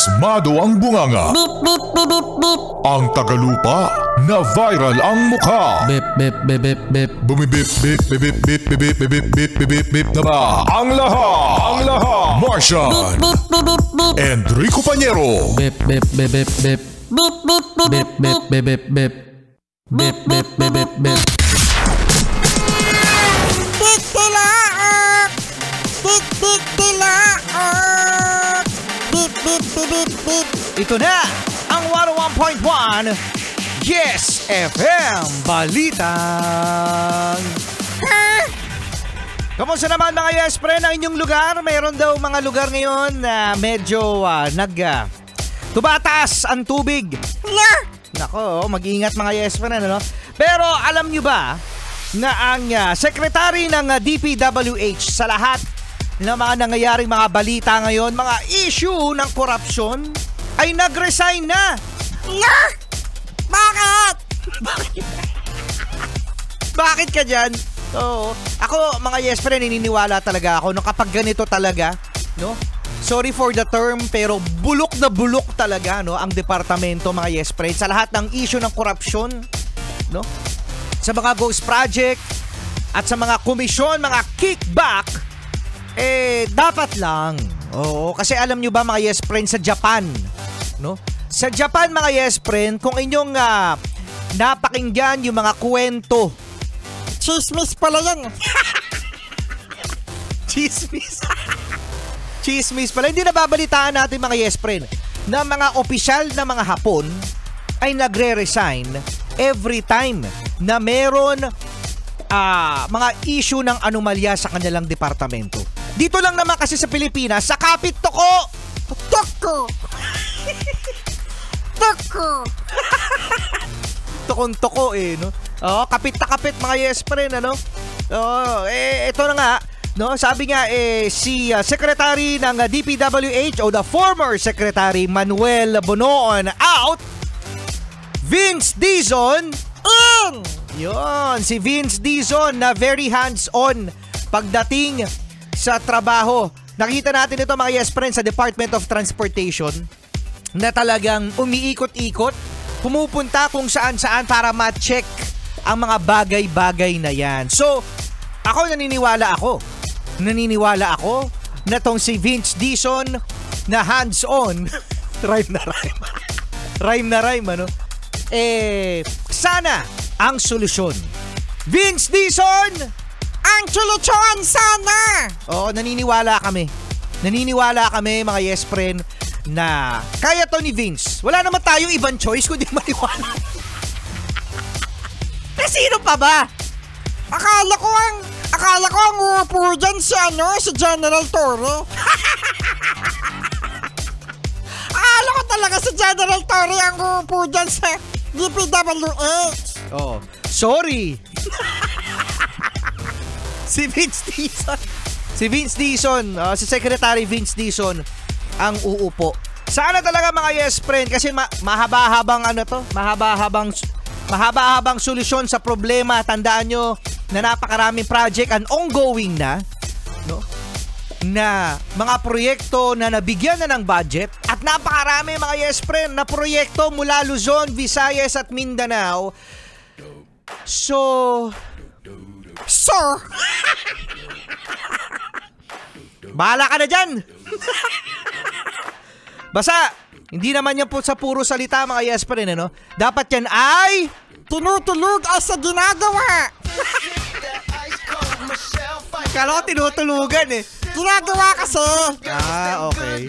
Pasmado ang bunganga. Beep, beep, beep, beep, beep. Ang tagalupa na viral ang mukha. Bip, bip, bip, bip, bip. Bumibip, bip, bip, bip, bip, bip, bip, bip, bip, bip, bip na ba? Ang lahat. Martian. Beep, beep, beep, beep. Enrico Pañero. Bip, bip, bip, bip, bip. Beep, beep, beep, Bip, bip, bip, bip, bip. Bip, bip, bip, bip, bip. Titilaok! Titilaok! Beep, beep, beep, beep, beep. Ito na ang 101.1 Yes FM Balitang. Kamusta naman mga Yes Pre ang inyong lugar? Mayroon daw mga lugar ngayon na medyo tumataas ang tubig. Nako, mag-ingat mga Yes Pre, ano? Pero alam nyo ba na ang sekretary ng DPWH sa lahat ng mga nangyayaring mga balita ngayon, mga issue ng korupsyon, ay nag-resign na. Bakit? Bakit ka dyan? Oo. Ako, mga Yes Pre, naniniwala talaga ako no, kapag ganito talaga, no? Sorry for the term, pero bulok na bulok talaga, no, ang departamento, mga Yes Pre, sa lahat ng issue ng korupsyon, no? Sa mga ghost project at sa mga komisyon, mga kickback, dapat lang. Oo, kasi alam nyo ba mga Yes Friend, sa Japan, no? Sa Japan mga Yes Friend, kung inyong napakinggan yung mga kwento, Chismis pala yan. chismis. Chismis pala. Hindi nababalitaan natin mga Yes Friend na mga opisyal na mga Hapon ay nagre-resign every time na meron mga issue ng anomalya sa kanilang departamento. Dito lang naman kasi sa Pilipinas, sa kapit toko. Toko. Toko. Tokong-toko no? Oh, kapit na kapit mga Yes Friend, ano? Oh, ito na nga, no? Sabi nga si Secretary ng DPWH o the former Secretary Manuel Bonoan out. Vince Dizon In. Yun, si Vince Dizon na very hands-on pagdating sa trabaho. Nakita natin ito mga Yes Friends sa Department of Transportation na talagang umiikot-ikot, pumupunta kung saan-saan para ma-check ang mga bagay-bagay na yan. So, naniniwala ako na tong si Vince Dizon na hands-on rhyme na rhyme, ano? Sana ang solusyon. Vince Dizon! Ang solusyon sana. Oo, naniniwala kami mga Yes Friend na kaya to ni Vince. Wala naman tayong ibang choice kundi maniwala. Sino pa ba? Akala ko ang upo dyan si General Torre. Akala ko talaga si General Torre ang upo dyan sa DPWH. Oh, sorry. Si Vince Dizon, si Secretary Vince Dizon ang uupo. Sana talaga mga Yes Friend kasi mahaba-habang solusyon sa problema. Tandaan nyo na napakaraming project and ongoing na, no? Na mga proyekto na nabigyan na ng budget at napakarami mga Yes Friend na proyekto mula Luzon, Visayas at Mindanao. So bahala ka na dyan. Basta hindi naman yan po sa puro salita mga Yes Friend, ano? Dapat yan ay tinutulog ay sa ginagawa. Kala ko tinutulugan Ginagawa kasi. okay.